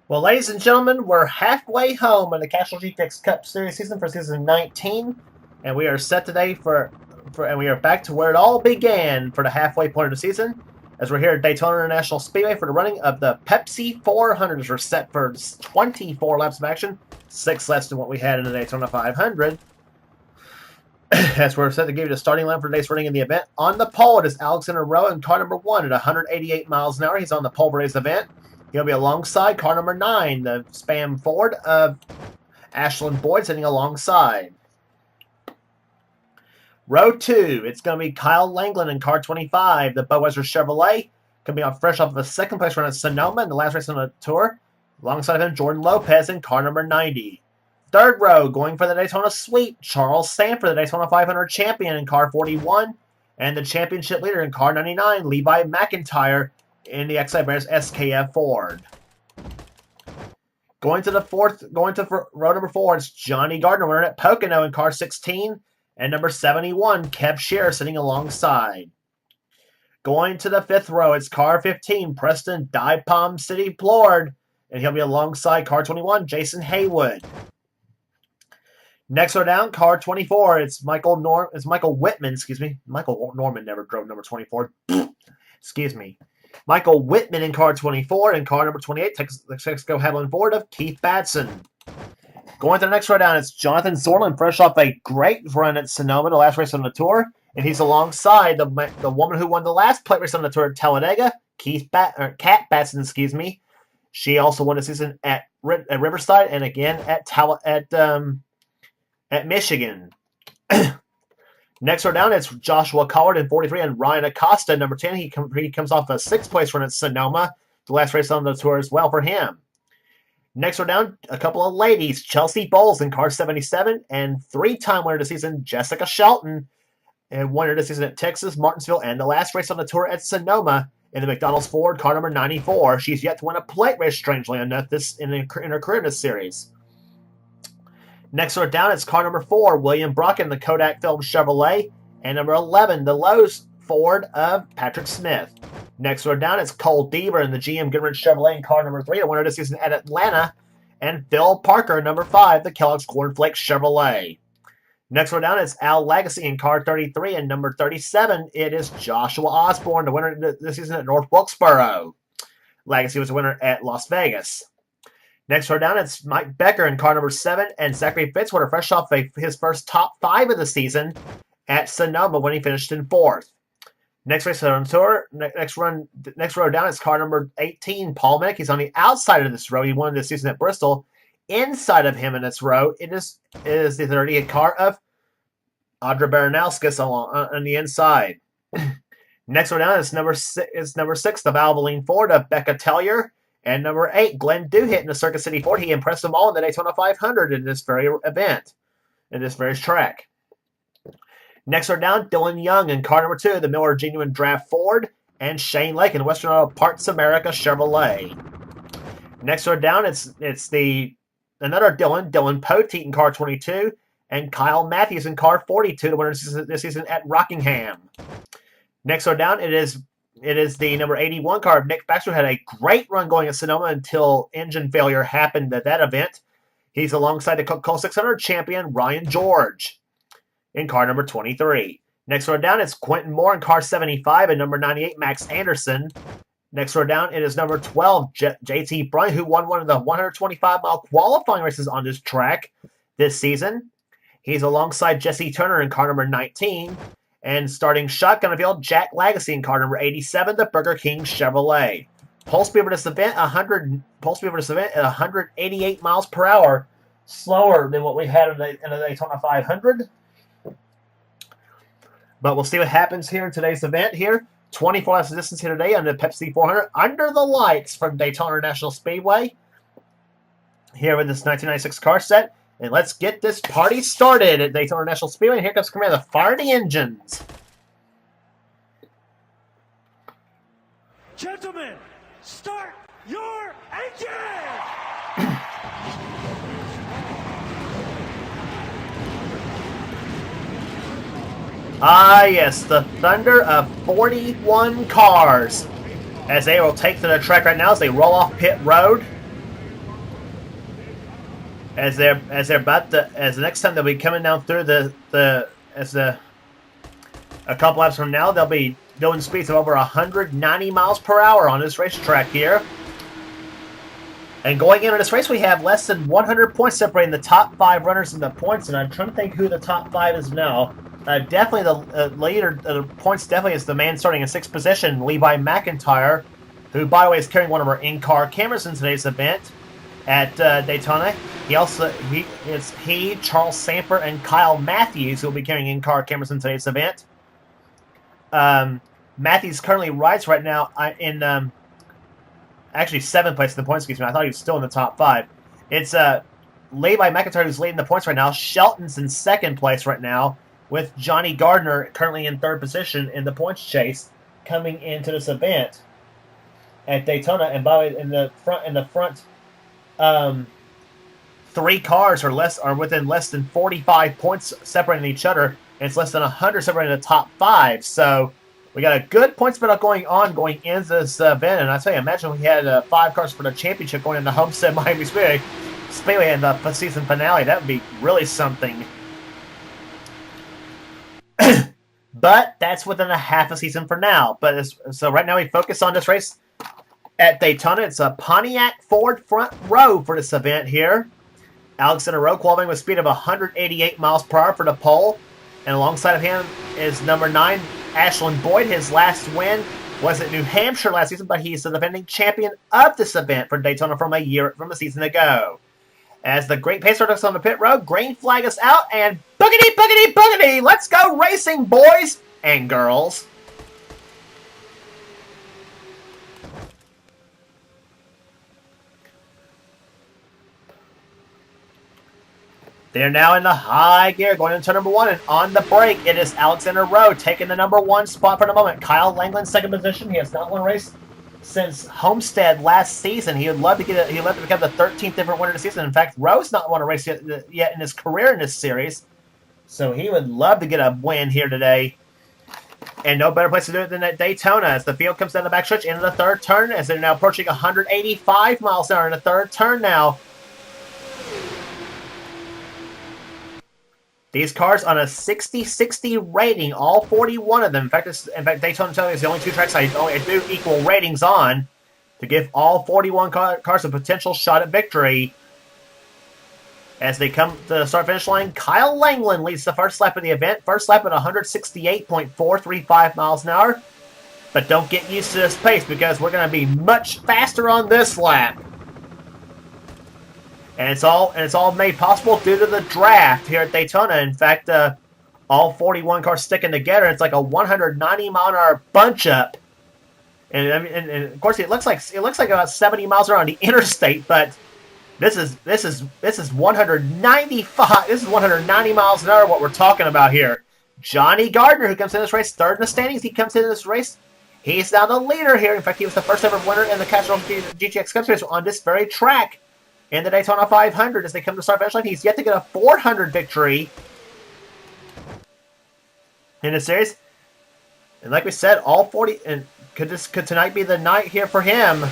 Well, ladies and gentlemen, we're halfway home in the Castrol GTX Cup Series season for season 19, and we are set today and we are back to where it all began for the halfway point of the season, as we're here at Daytona International Speedway for the running of the Pepsi 400s. We're set for 24 laps of action, 6 less than what we had in the Daytona 500. As we're set to give you the starting line for today's running in the event. On the pole, it is Alexander Rowe in car number 1 at 188 miles an hour. He's on the pole for today's event. He'll be alongside car number 9, the Spam Ford of Ashland Boyd, sitting alongside. Row 2, it's going to be Kyle Langland in car 25, the Budweiser Chevrolet. Going to be fresh off of a second place run at Sonoma in the last race on the tour. Alongside him, Jordan Lopez in car number 90. Third row, going for the Daytona Sweep, Charles Sanford, the Daytona 500 champion in car 41, and the championship leader in car 99, Levi McIntyre, in the XI Bears SKF Ford. Going to row number 4, it's Johnny Gardner winner at Pocono in car 16, and number 71, Kev Scherer, sitting alongside. Going to the 5th row, it's car 15, Preston Die Palm City Plord, and he'll be alongside car 21, Jason Haywood. Next row down, car 24, it's Michael Whitman, Michael Norman never drove number 24. Excuse me. Michael Whitman in car 24, and car number 28, Texaco Haviland Ford of Keith Batson. Going to the next row down, it's Jonathan Zorlin, fresh off a great run at Sonoma, the last race on the tour, and he's alongside the woman who won the last plate race on the tour at Talladega, Kat Batson, She also won the season at Riverside and again at Michigan. Next row down, it's Joshua Collard in 43 and Ryan Acosta, number 10. He comes off a 6th place run at Sonoma, the last race on the tour as well for him. Next row down, a couple of ladies, Chelsea Bowles in car 77 and 3-time winner of the season, Jessica Shelton, and winner of the season at Texas, Martinsville, and the last race on the tour at Sonoma in the McDonald's Ford, car number 94. She's yet to win a plate race, strangely enough, in her career in this series. Next row down, it's car number 4, William Brocken, the Kodak Film Chevrolet, and number 11, the Lowe's Ford of Patrick Smith. Next row down, it's Cole Deaver in the GM Goodrich Chevrolet in car number 3, the winner of the season at Atlanta, and Phil Parker, number 5, the Kellogg's Cornflake Chevrolet. Next row down, it's Al Legacy in car 33, and number 37, it is Joshua Osborne, the winner of the season at North Wilkesboro. Legacy was the winner at Las Vegas. Next row down, it's Mike Becker in car number 7, and Zachary Fitzwater, fresh off his first top 5 of the season at Sonoma when he finished in 4th. Next race on tour, next row down, it's car number 18, Paul Mennick. He's on the outside of this row. He won this season at Bristol. Inside of him in this row, it is the 30th car of Audra Baranowskis on the inside. Next row down, it's number 6, the Valvoline Ford of Becca Tellier. And number 8, Glenn Duhit in the Circuit City Ford. He impressed them all in the Daytona 500 in this very event, in this very track. Next row down, Dylan Young in car number 2, the Miller Genuine Draft Ford, and Shane Lake in the Western Auto Parts America Chevrolet. Next row down, it's another Dylan Poteet in car 22, and Kyle Matthews in car 42, the winner this season at Rockingham. Next row down, it is the number 81 car. Nick Baxter had a great run going at Sonoma until engine failure happened at that event. He's alongside the Coca-Cola 600 champion, Ryan George, in car number 23. Next row down, it's Quentin Moore in car 75 and number 98, Max Anderson. Next row down, it is number 12, JT Bryant, who won one of the 125-mile qualifying races on this track this season. He's alongside Jesse Turner in car number 19. And starting shotgun field, Jack Legacy in car number 87, the Burger King Chevrolet. Pole speed for this event at 188 miles per hour, slower than what we had in the Daytona 500. But we'll see what happens here in today's event here. 24 laps of distance here today on the Pepsi 400 under the lights from Daytona International Speedway. Here with this 1996 car set. And let's get this party started at Daytona International Speedway. And here comes Commander to fire the engines. Gentlemen, start your engines! Ah, yes, the thunder of 41 cars. as they will take to the track right now as they roll off pit road. As the next time they'll be coming down through a couple laps from now, they'll be doing speeds of over 190 miles per hour on this racetrack here. And going into this race, we have less than 100 points separating the top 5 runners in the points, and I'm trying to think who the top 5 is now. Definitely the leader of the points definitely is the man starting in 6th position, Levi McIntyre, who, by the way, is carrying one of our in-car cameras in today's event at Daytona. Charles Samper, and Kyle Matthews who will be carrying in-car cameras in today's event. Matthews currently rides right now in actually 7th place in the points. Excuse me, I thought he was still in the top 5. It's Levi McIntyre who's leading the points right now. Shelton's in 2nd place right now, with Johnny Gardner currently in 3rd position in the points chase coming into this event at Daytona. And by the way, in the front, 3 cars are within less than 45 points separating each other, and it's less than 100 separating the top 5. So we got a good points battle going into this event, and I tell you, imagine we had 5 cars for the championship going into Homestead Miami Speedway in the season finale. That would be really something. But that's within a half a season for now. So right now we focus on this race at Daytona. It's a Pontiac Ford front row for this event here. Alexander Rowe qualifying with a speed of 188 miles per hour for the pole. And alongside of him is number 9, Ashland Boyd. His last win was at New Hampshire last season, but he's the defending champion of this event for Daytona from a season ago. As the great pacer starts on the pit road, green flag is out, and boogity, boogity, boogity! Let's go racing, boys and girls! They're now in the high gear, going into turn number 1, and on the brake, it is Alexander Rowe taking the number 1 spot for the moment. Kyle Langland, 2nd position. He has not won a race since Homestead last season. He would love to become the 13th different winner of the season. In fact, Rowe's not won a race yet in his career in this series, so he would love to get a win here today. And no better place to do it than at Daytona as the field comes down the backstretch into the 3rd turn, as they're now approaching 185 miles an hour in the 3rd turn now. These cars on a 60-60 rating, all 41 of them. In fact, Daytona is the only 2 tracks I do equal ratings on to give all 41 cars a potential shot at victory. As they come to the start-finish line, Kyle Langland leads the first lap of the event. First lap at 168.435 miles an hour. But don't get used to this pace because we're going to be much faster on this lap. And it's all made possible due to the draft here at Daytona. In fact, all 41 cars sticking together, it's like a 190 mile an hour bunch up. And of course, it looks like about 70 miles an hour on the interstate, but this is 195. This is 190 miles an hour. What we're talking about here. Johnny Gardner, who comes in this race 3rd in the standings, he comes in this race. He's now the leader here. In fact, he was the first ever winner in the Castrol GTX Cup Series on this very track. In the Daytona 500, as they come to start finish line, he's yet to get a 400 victory in the series. And like we said, all 40, and could tonight be the night here for him?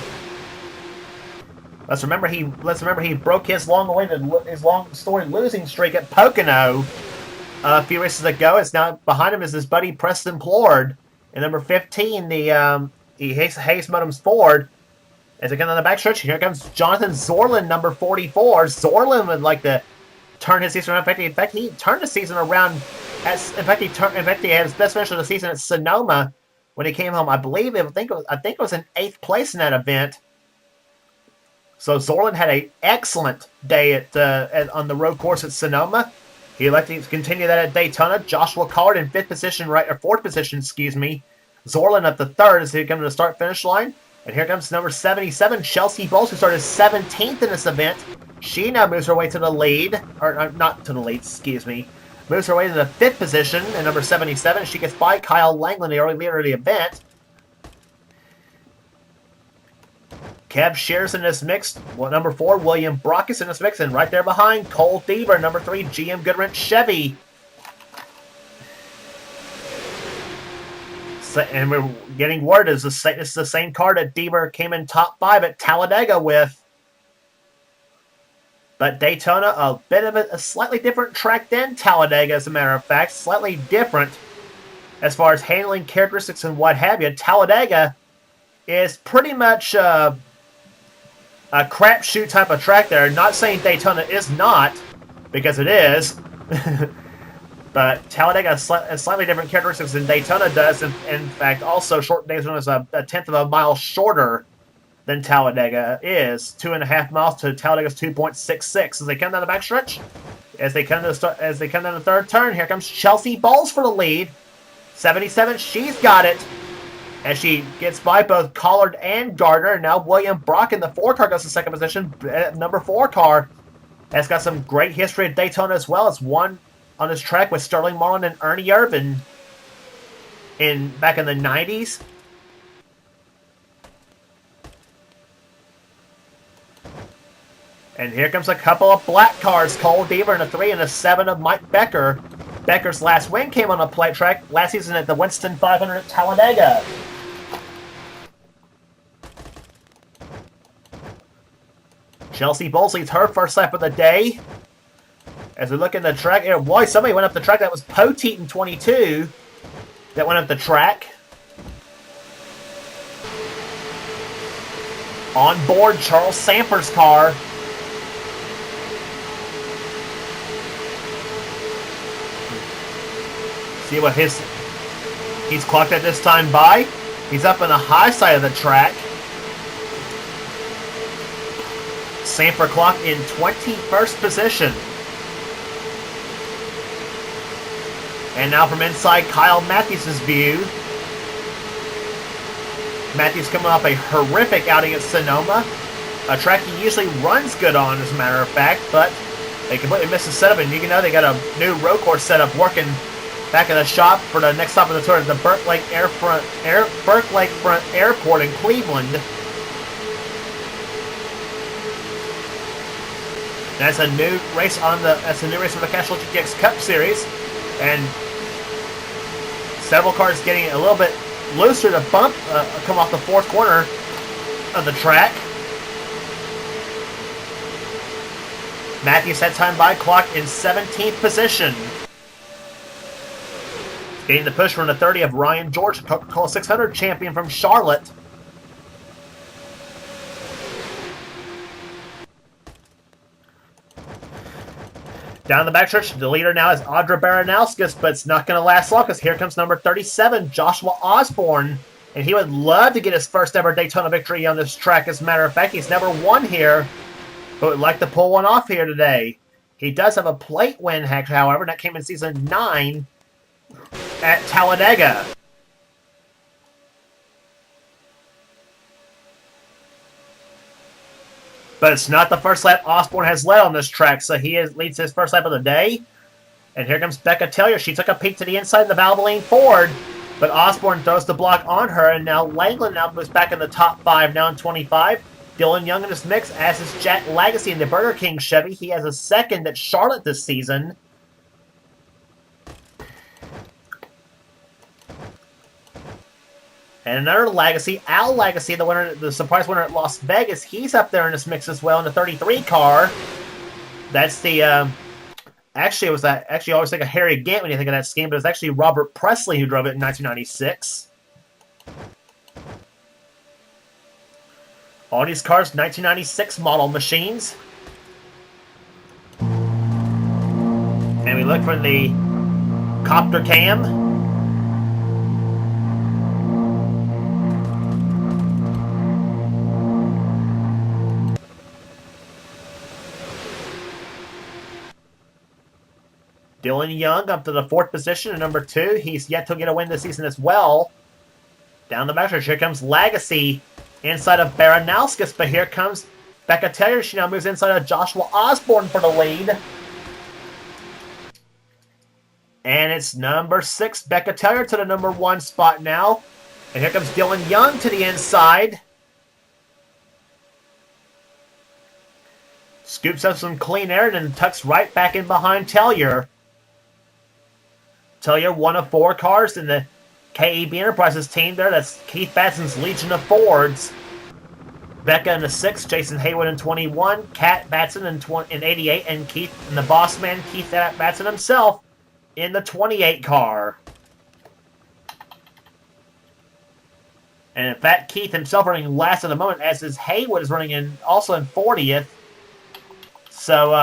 Let's remember he broke his long story losing streak at Pocono a few races ago. It's now behind him is his buddy Preston Plord, and number 15, the Hayes Motums Ford. As they come on the backstretch, here comes Jonathan Zorlin, number 44. Zorlin would like to turn his season around. In fact, he turned the season around. He had his best finish of the season at Sonoma when he came home. I think it was in 8th place in that event. So Zorlin had an excellent day on the road course at Sonoma. He elected to continue that at Daytona. Joshua Collard in 4th position, excuse me. Zorlin at the 3rd as he comes to the start-finish line. And here comes number 77, Chelsea Bowles, who started 17th in this event. She now moves her way to the lead. Or not to the lead, excuse me. Moves her way to the 5th position at number 77. She gets by Kyle Langland, the early leader of the event. Kev Shears in this mix. Number 4, William Brockus in this mix. And right there behind, Cole Deaver, number 3, GM Goodwrench Chevy. And we're getting word is this is the same car that Deaver came in top 5 at Talladega with. But Daytona, a bit of a slightly different track than Talladega, as a matter of fact. Slightly different as far as handling characteristics and what have you. Talladega is pretty much a crapshoot type of track there. Not saying Daytona is not, because it is. But Talladega has slightly different characteristics than Daytona does. In fact, also, short Daytona is a tenth of a mile shorter than Talladega is. 2.5 miles to Talladega's 2.66. As they come down the backstretch, as they come down the third turn, here comes Chelsea Bowles for the lead. 77, she's got it. As she gets by both Collard and Gardner. Now William Brock in the 4 car goes to second position. Number 4 car has got some great history at Daytona as well. It's won on this track with Sterling Marlin and Ernie Irvan back in the 90s. And here comes a couple of black cars. Cole Deaver in a 3 and a 7 of Mike Becker. Becker's last win came on a plate track last season at the Winston 500 at Talladega. Chelsea Bowles leads her first lap of the day. As we look in the track, boy, somebody went up the track. That was Poteet in 22 that went up the track. On board, Charles Samper's car. See what he's clocked at this time by. He's up on the high side of the track. Samper clocked in 21st position. And now from inside Kyle Matthews' view. Matthews coming off a horrific outing at Sonoma. A track he usually runs good on, as a matter of fact, but they completely missed the setup. And you know they got a new road course setup working back in the shop for the next stop of the tour at the Burke Lakefront Airport in Cleveland. That's a new race for the Castrol GTX Cup Series, and several cars getting a little bit looser to bump come off the 4th corner of the track. Matthews had time by, clocked in 17th position. Getting the push from the 30 of Ryan George, Coca-Cola 600 champion from Charlotte. Down the backstretch, the leader now is Audra Baranowskis, but it's not going to last long because here comes number 37, Joshua Osborne. And he would love to get his first ever Daytona victory on this track. As a matter of fact, he's never won here, but would like to pull one off here today. He does have a plate win, however, and that came in season 9 at Talladega. But it's not the first lap Osborne has led on this track, so he leads his first lap of the day. And here comes Becca Tellier. She took a peek to the inside of the Valvoline Ford, but Osborne throws the block on her, and now Langland now moves back in the top 5, now in 25. Dylan Young in this mix, as is Jack Lagacy in the Burger King Chevy. He has a second at Charlotte this season. And another Legacy, Al Legacy, the surprise winner at Las Vegas, he's up there in this mix as well in the 33 car. That's the actually I always think of Harry Gant when you think of that scheme, but it's actually Robert Presley who drove it in 1996. All these cars, 1996 model machines. And we look for the copter cam. Dylan Young up to the 4th position at number 2. He's yet to get a win this season as well. Down the backstretch, here comes Legacy inside of Baranowskis, but here comes Becca Tellier. She now moves inside of Joshua Osborne for the lead. And it's number 6, Becca Tellier to the number 1 spot now. And here comes Dylan Young to the inside. Scoops up some clean air and then tucks right back in behind Tellier. Tellier, one of 4 cars in the KEB Enterprises team there. That's Keith Batson's Legion of Fords. Becca in the 6th, Jason Haywood in 21, Kat Batson in 88, and Keith and the boss man Keith Batson himself in the 28 car. And in fact, Keith himself running last at the moment, as is Haywood is running also in 40th. So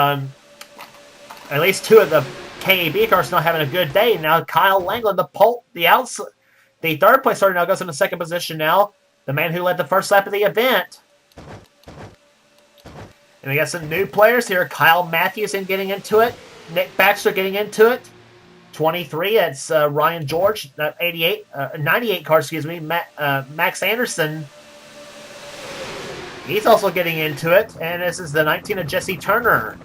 at least 2 of the KEB cars not having a good day. Now Kyle Langland, the third place starter, now goes in the 2nd position now. The man who led the first lap of the event. And we got some new players here. Kyle Matthews getting into it. Nick Baxter getting into it. 23, that's Ryan George. 98 car, excuse me. Max Anderson. He's also getting into it. And this is the 19 of Jesse Turner.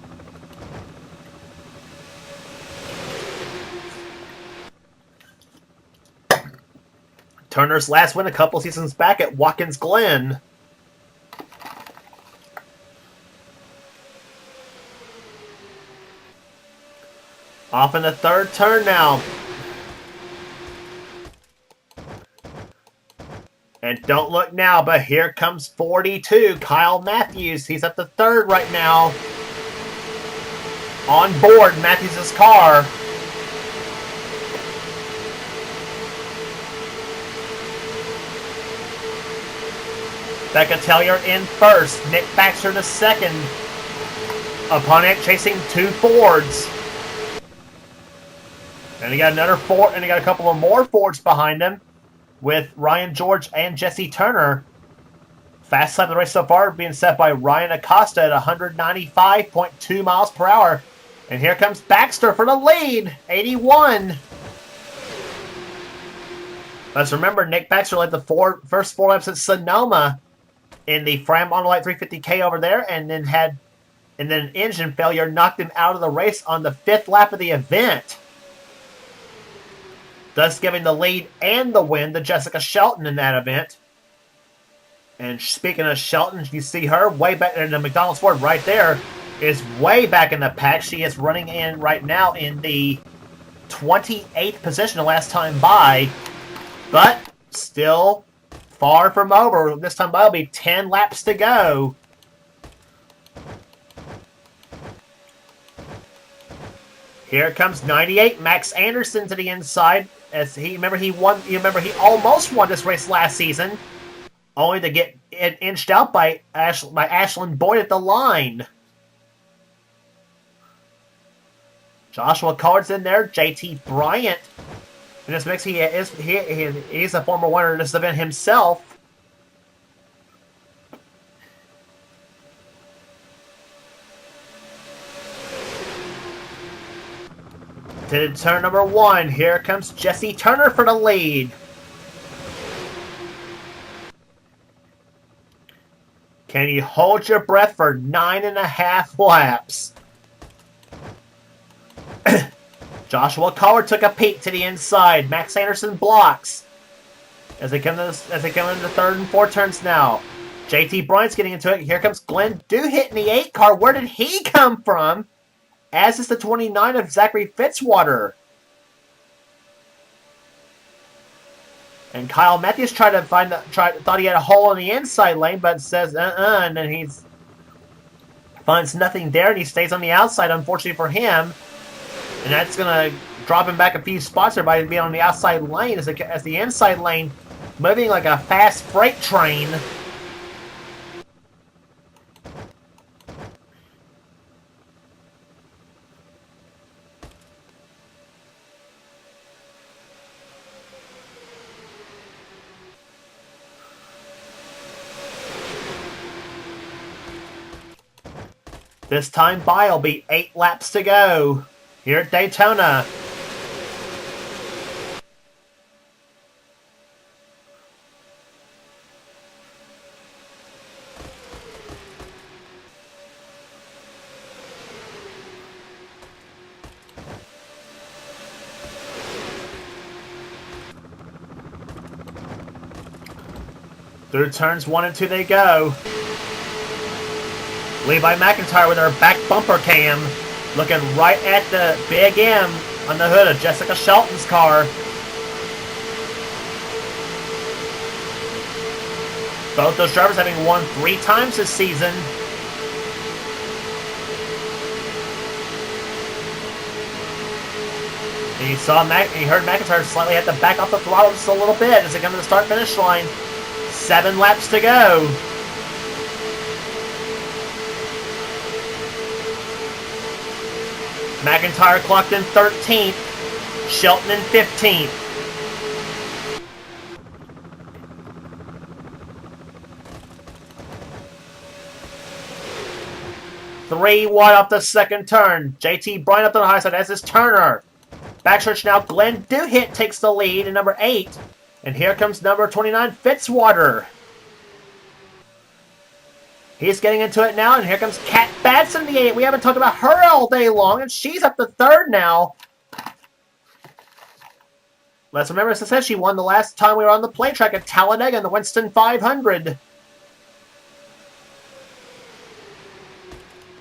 Turner's last win a couple seasons back at Watkins Glen. Off in the 3rd turn now. And don't look now, but here comes 42, Kyle Matthews. He's at the 3rd right now. On board Matthews' car. Becca Tellier in 1st. Nick Baxter in the 2nd. Opponent chasing 2 Fords. And he got another Ford, and he got a couple of more Fords behind him with Ryan George and Jesse Turner. Fast lap of the race so far being set by Ryan Acosta at 195.2 miles per hour. And here comes Baxter for the lead, 81. Let's remember, Nick Baxter led the first 4 laps at Sonoma in the Fram Monolite 350K over there, and then an engine failure knocked him out of the race on the 5th lap of the event, thus giving the lead and the win to Jessica Shelton in that event. And speaking of Shelton, you see her way back in the McDonald's Ford right there, is way back in the pack. She is running in right now in the 28th position the last time by, but still far from over. This time by will be 10 laps to go. Here comes 98, Max Anderson to the inside. As he almost won this race last season, only to get it inched out by Ashlyn Boyd at the line. Joshua Collard's in there. JT Bryant in this mix. He's a former winner in this event himself. To turn number 1, here comes Jesse Turner for the lead. Can you hold your breath for 9.5 laps? Joshua Collard took a peek to the inside. Max Anderson blocks as they come into the 3rd and 4th turns now. JT Bryant's getting into it. Here comes Glenn Duhit in the 8 car. Where did he come from? As is the 29 of Zachary Fitzwater. And Kyle Matthews thought he had a hole in the inside lane, but says and then he finds nothing there, and he stays on the outside, unfortunately for him. And that's going to drop him back a few spots there by being on the outside lane as the inside lane moving like a fast freight train. This time by will be 8 laps to go here at Daytona. Through turns 1 and 2 they go. Levi McIntyre with her back bumper cam, looking right at the big M on the hood of Jessica Shelton's car. Both those drivers having won 3 times this season. And you heard McIntyre slightly had to back off the throttle just a little bit as they come to the start-finish line. 7 laps to go. McIntyre clocked in 13th. Shelton in 15th. Three wide off the second turn. JT Bryan up to the high side as his Turner. Backstretch now, Glenn Duhit takes the lead in number 8. And here comes number 29, Fitzwater. He's getting into it now, and here comes Kat Batson, the 8. We haven't talked about her all day long, and she's up to 3rd now. Let's remember, as I said, she won the last time we were on the play track at Talladega in the Winston 500.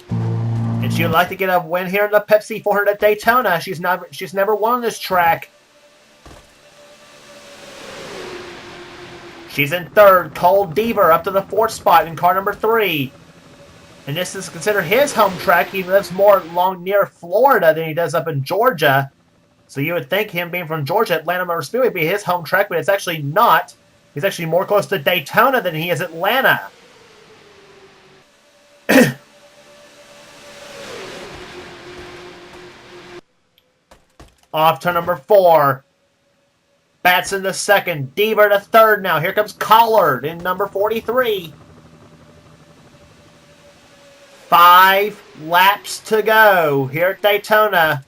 And she would like to get a win here in the Pepsi 400 at Daytona. She's never won on this track. She's in 3rd. Cole Deaver up to the 4th spot in car number 3. And this is considered his home track. He lives more near Florida than he does up in Georgia. So you would think him being from Georgia, Atlanta Motor Speedway would be his home track, but it's actually not. He's actually more close to Daytona than he is Atlanta. Off to number 4. Batson to 2nd. Deaver to 3rd now. Here comes Collard in number 43. 5 laps to go here at Daytona.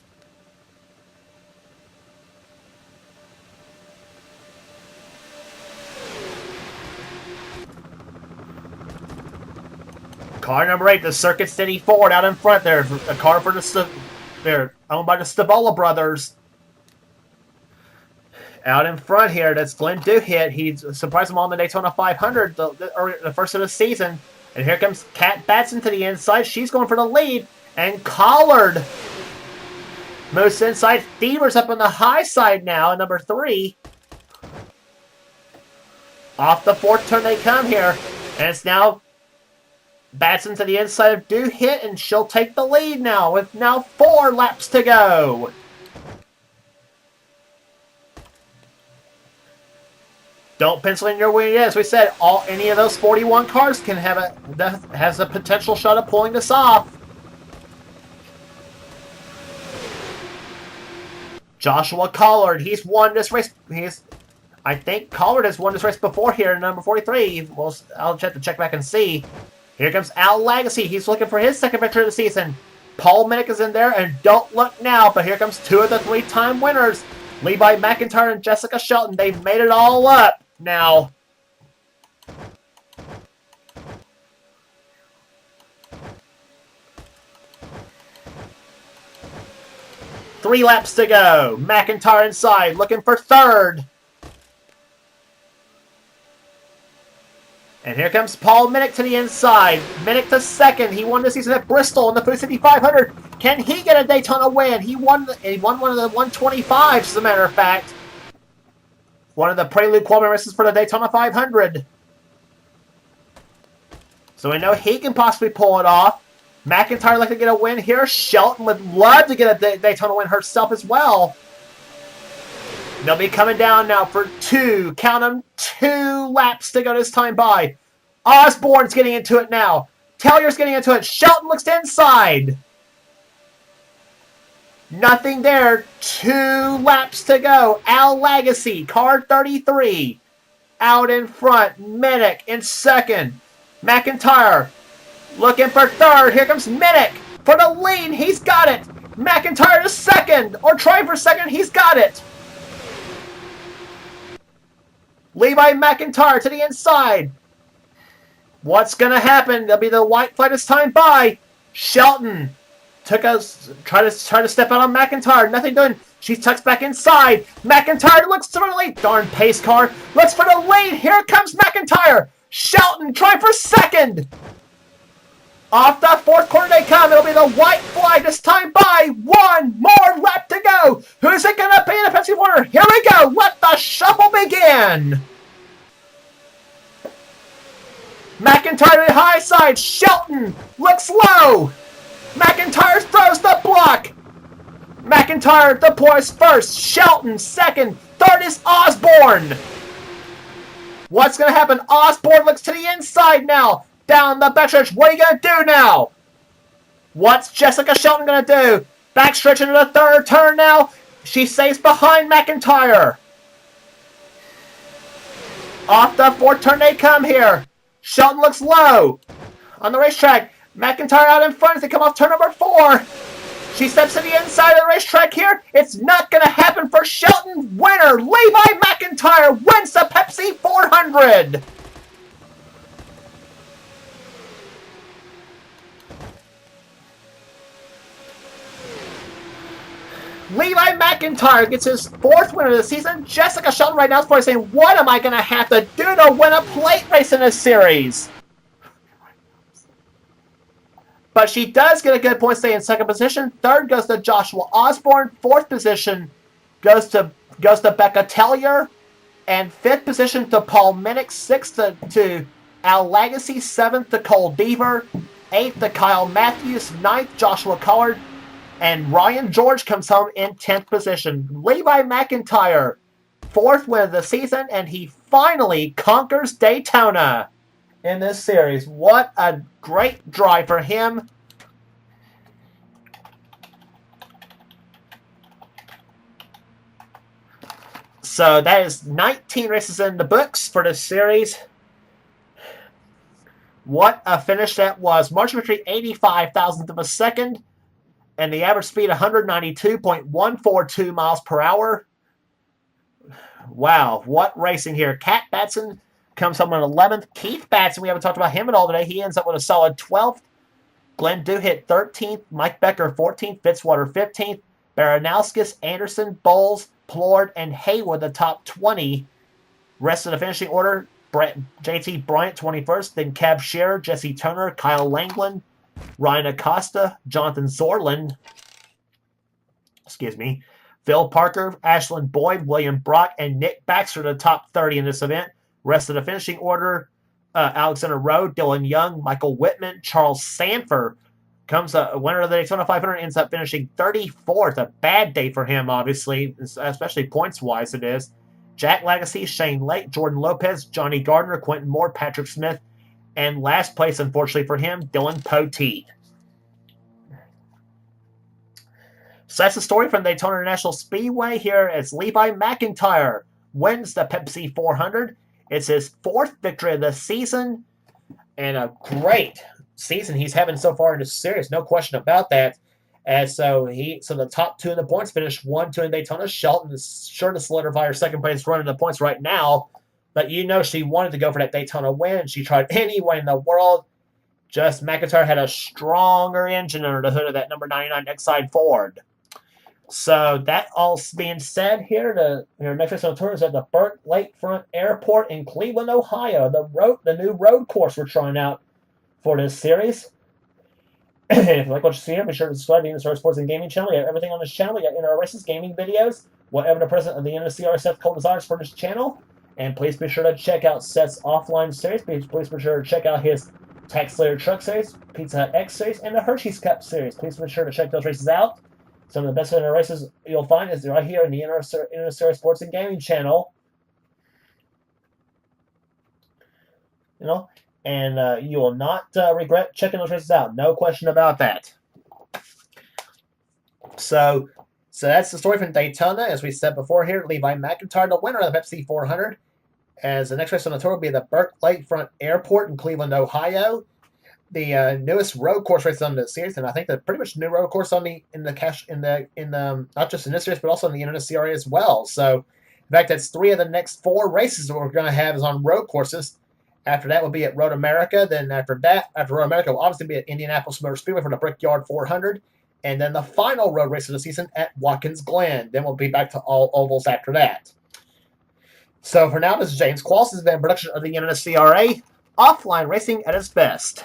Car number 8, the Circuit City Ford out in front there. A car for they're owned by the Stavola brothers. Out in front here, that's Glenn Duhit. He surprised them all in the Daytona 500, the first of the season. And here comes Kat Batson to the inside. She's going for the lead. And Collard moves inside. Deaver's up on the high side now at number 3. Off the 4th turn they come here. And it's now Batson to the inside of Duhit, and she'll take the lead now with now 4 laps to go. Don't pencil in your win yet. As we said, any of those 41 cars can has a potential shot of pulling this off. Joshua Collard, he's won this race. I think Collard has won this race before here in number 43. Well, I'll have to check back and see. Here comes Al Lagacy. He's looking for his 2nd victory of the season. Paul Minnick is in there, and don't look now, but here comes 2 of the 3-time winners. Levi McIntyre and Jessica Shelton. They've made it all up now. Three laps to go. McIntyre inside, looking for 3rd. And here comes Paul Minnick to the inside. Minnick to 2nd. He won this season at Bristol in the Food City 500. Can he get a Daytona win? He won one of the 125s, as a matter of fact. One of the Prelude qualifying races for the Daytona 500. So we know he can possibly pull it off. McIntyre would like to get a win here. Shelton would love to get a Daytona win herself as well. They'll be coming down now for 2, count them, 2 laps to go this time by. Osborne's getting into it now. Taylor's getting into it. Shelton looks to inside. Nothing there. 2 laps to go. Al Lagacy, car 33. Out in front. Minnick in 2nd. McIntyre looking for 3rd. Here comes Minnick for the lead. He's got it. McIntyre to 2nd. Or trying for 2nd. He's got it. Levi McIntyre to the inside. What's going to happen? There'll be the white flag this time by. Shelton try to step out on McIntyre. Nothing doing. She tucks back inside. McIntyre looks for the lead. Darn pace car. Looks for the lead. Here comes McIntyre. Shelton trying for 2nd. Off the 4th corner they come. It'll be the white flag this time by. 1 more lap to go. Who's it going to be in the Pepsi corner? Here we go. Let the shuffle begin. McIntyre to the high side. Shelton looks low. McIntyre throws the block. McIntyre deploys first. Shelton second. Third is Osborne. What's going to happen? Osborne looks to the inside now. Down the backstretch. What are you going to do now? What's Jessica Shelton going to do? Backstretch into the third turn now. She stays behind McIntyre. Off the fourth turn they come here. Shelton looks low on the racetrack. McIntyre out in front as they come off turn number 4. She steps to the inside of the racetrack here. It's not going to happen for Shelton. Winner, Levi McIntyre wins the Pepsi 400. Levi McIntyre gets his 4th win of the season. Jessica Shelton right now is probably saying, what am I going to have to do to win a plate race in this series? But she does get a good point, stay in 2nd position. 3rd goes to Joshua Osborne. 4th position goes to Becca Tellier. And 5th position to Paul Minnick. 6th to Al Lagasse. 7th to Cole Deaver. 8th to Kyle Matthews. 9th, Joshua Collard. And Ryan George comes home in 10th position. Levi McIntyre, 4th win of the season, and he finally conquers Daytona in this series. What a great drive for him. So that is 19 races in the books for this series. What a finish that was. Margin of victory, 85 thousandths of a second. And the average speed, 192.142 miles per hour. Wow, what racing here. Cat Batson comes home in 11th. Keith Batson, we haven't talked about him at all today. He ends up with a solid 12th. Glenn Duhit, 13th. Mike Becker, 14th. Fitzwater, 15th. Baranowskis, Anderson, Bowles, Plord, and Haywood, the top 20. Rest of the finishing order, JT Bryant, 21st. Then Cab Scherer, Jesse Turner, Kyle Langland, Ryan Acosta, Jonathan Zorlin, Phil Parker, Ashlyn Boyd, William Brock, and Nick Baxter, the top 30 in this event. Rest of the finishing order, Alexander Rowe, Dylan Young, Michael Whitman, Charles Sanford comes a winner of the Daytona 500, ends up finishing 34th. A bad day for him, obviously, especially points-wise it is. Jack Lagasse, Shane Lake, Jordan Lopez, Johnny Gardner, Quentin Moore, Patrick Smith, and last place, unfortunately for him, Dylan Poteet. So that's the story from Daytona International Speedway here as Levi McIntyre wins the Pepsi 400. It's his 4th victory of the season, and a great season he's having so far in this series, no question about that. And so the top 2 in the points finished 1-2 in Daytona. Shelton is sure to solidify her 2nd place run in the points right now. But you know she wanted to go for that Daytona win. She tried any way in the world. Just McIntyre had a stronger engine under the hood of that number 99 Exide Ford. So that all being said here, the next race on the tour is at the Burke Lakefront Airport in Cleveland, Ohio. The new road course we're trying out for this series. If you like what you see here, be sure to subscribe to the NNSCRA Sports and Gaming channel. We have everything on this channel. We got inner races, gaming videos, whatever the president of the NNSCRA Seth Cole desires for this channel. And please be sure to check out Seth's offline series. Please be sure to check out his Tax Slayer Truck series, Pizza Hut X series, and the Hershey's Cup series. Please be sure to check those races out. Some of the best inner races you'll find is right here in the NNSCRA Sports and Gaming channel. And you will not regret checking those races out. No question about that. So that's the story from Daytona. As we said before here, Levi McIntyre, the winner of the Pepsi 400. As the next race on the tour will be the Burke Lakefront Airport in Cleveland, Ohio. The newest road course race on the series, and I think the pretty much new road course on not just in this race, but also in the NNSCRA as well. So, in fact, that's 3 of the next 4 races that we're going to have is on road courses. After that will be at Road America. Then after Road America will obviously be at Indianapolis Motor Speedway for the Brickyard 400. And then the final road race of the season at Watkins Glen. Then we'll be back to all ovals after that. So for now, this is James Qualls. This has been a production of the NNSCRA. Offline racing at its best.